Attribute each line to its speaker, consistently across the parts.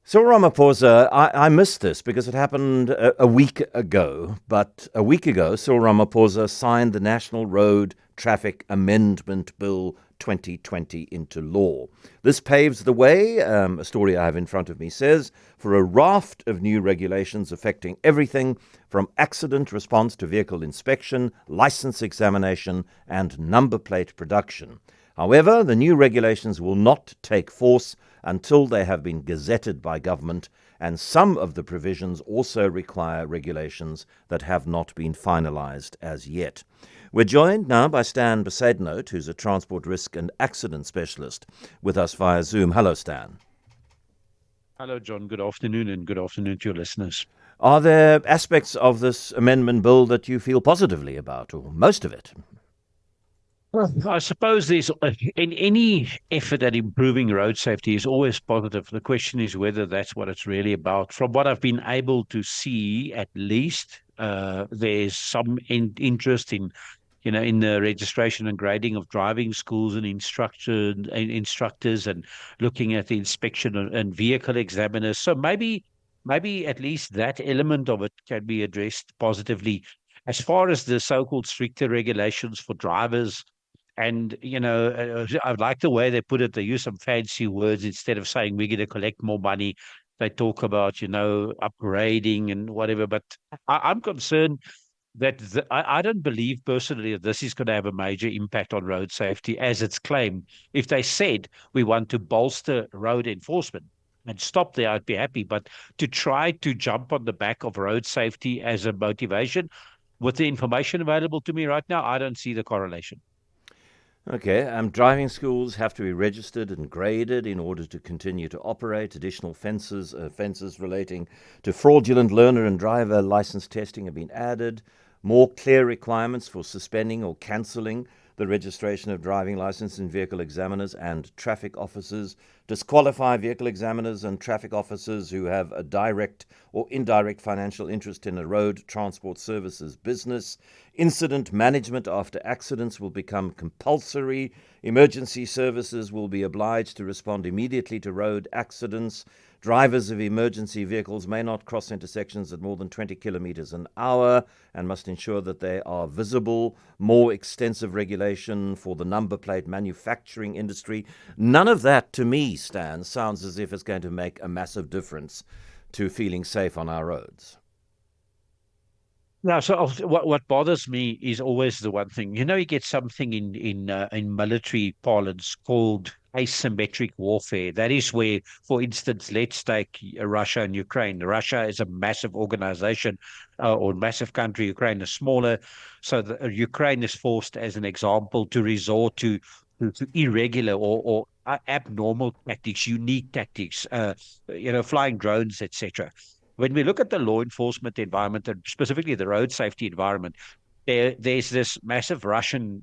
Speaker 1: Cyril Ramaphosa, I missed this because it happened a week ago. But a week ago, Cyril Ramaphosa signed the National Road Traffic Amendment Bill 2020 into law. This paves the way, a story I have in front of me says, for a raft of new regulations affecting everything from accident response to vehicle inspection, license examination, and number plate production. However, the new regulations will not take force until they have been gazetted by government, and some of the provisions also require regulations that have not been finalised as yet. We're joined now by Stan Bezuidenhout, who's a transport risk and accident specialist, with us via Zoom. Hello, Stan.
Speaker 2: Hello, John. Good afternoon, and good afternoon to your listeners.
Speaker 1: Are there aspects of this amendment bill that you feel positively about, or most of it?
Speaker 2: Well, I suppose there's in any effort at improving road safety is always positive. The question is whether that's what it's really about. From what I've been able to see, at least, there's some interest in the registration and grading of driving schools and instructors, and looking at the inspection and vehicle examiners. So maybe at least that element of it can be addressed positively. As far as the so-called stricter regulations for drivers, and I like the way they put it. They use some fancy words instead of saying we're going to collect more money. They talk about upgrading and whatever. But I'm concerned that I don't believe personally that this is going to have a major impact on road safety as it's claimed. If they said we want to bolster road enforcement and stop there, I'd be happy. But to try to jump on the back of road safety as a motivation, with the information available to me right now, I don't see the correlation.
Speaker 1: Okay, driving schools have to be registered and graded in order to continue to operate. Additional offences relating to fraudulent learner and driver license testing have been added. More clear requirements for suspending or cancelling the registration of driving license in vehicle examiners and traffic officers. Disqualify vehicle examiners and traffic officers who have a direct or indirect financial interest in a road transport services business. Incident management after accidents will become compulsory. Emergency services will be obliged to respond immediately to road accidents. Drivers of emergency vehicles may not cross intersections at more than 20 kilometers an hour and must ensure that they are visible. More extensive regulation for the number plate manufacturing industry. None of that, to me, Stan, sounds as if it's going to make a massive difference to feeling safe on our roads.
Speaker 2: Now, so what bothers me is always the one thing. You get something in military parlance called asymmetric warfare. That is where, for instance, let's take Russia and Ukraine. Russia is a massive organization, or massive country. Ukraine is smaller, so Ukraine is forced, as an example, to resort to irregular or abnormal tactics, unique tactics, flying drones, etc. When we look at the law enforcement environment, and specifically the road safety environment, there's this massive Russian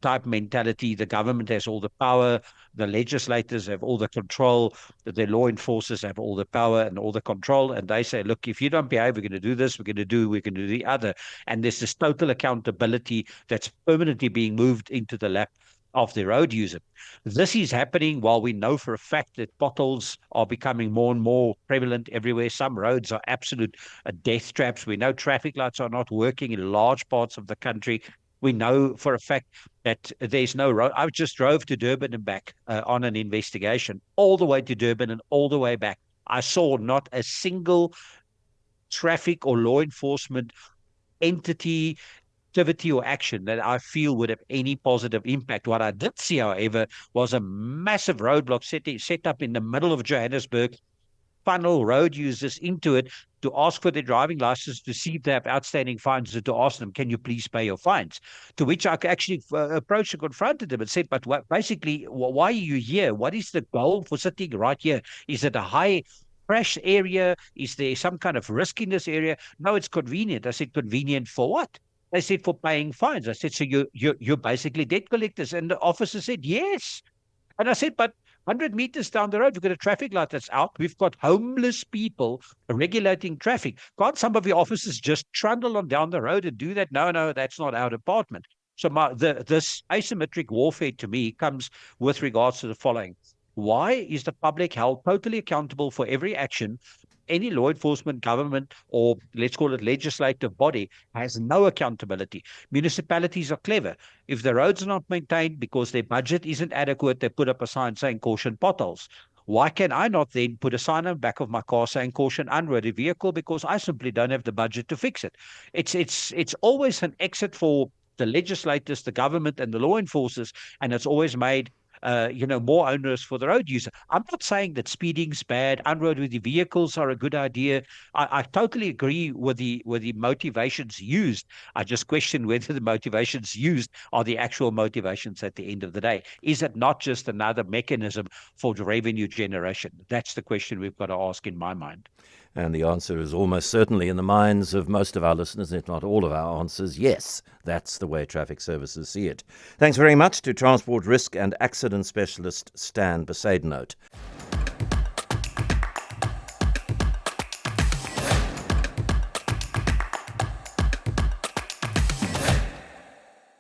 Speaker 2: type mentality. The government has all the power, the legislators have all the control, the law enforcers have all the power and all the control, and they say, look, if you don't behave, we're going to do this, we're going to do the other. And there's this total accountability that's permanently being moved into the lap of the road user. This is happening while we know for a fact that potholes are becoming more and more prevalent everywhere. Some roads are absolute death traps. We know traffic lights are not working in large parts of the country. We know for a fact that there's no road. I just drove to Durban and back on an investigation, all the way to Durban and all the way back. I saw not a single traffic or law enforcement entity, activity or action that I feel would have any positive impact. What I did see, however, was a massive roadblock set up in the middle of Johannesburg, funnel road users into it to ask for their driving license, to see if they have outstanding fines, and to ask them, can you please pay your fines? To which I actually approached and confronted them and said, but basically, why are you here? What is the goal for sitting right here? Is it a high crash area? Is there some kind of risk in this area? No, it's convenient. I said, convenient for what? They said, for paying fines. I said, so you're basically debt collectors. And the officer said, yes. And I said, but 100 meters down the road, we've got a traffic light that's out. We've got homeless people regulating traffic. Can't some of your officers just trundle on down the road and do that? No, that's not our department. So this asymmetric warfare to me comes with regards to the following. Why is the public held totally accountable for every action? Any law enforcement, government, or let's call it legislative body has no accountability. Municipalities are clever. If the roads are not maintained because their budget isn't adequate, they put up a sign saying caution potholes. Why can I not then put a sign on the back of my car saying caution unruly vehicle because I simply don't have the budget to fix it? It's always an exit for the legislators, the government, and the law enforcers, and it's always made more onerous for the road user. I'm not saying that speeding's bad, unroadworthy vehicles are a good idea. I totally agree with the motivations used. I just question whether the motivations used are the actual motivations at the end of the day. Is it not just another mechanism for revenue generation? That's the question we've got to ask in my mind.
Speaker 1: And the answer is almost certainly in the minds of most of our listeners, if not all of our answers, yes, that's the way traffic services see it. Thanks very much to Transport Risk and Accident Specialist Stan Bezuidenhout.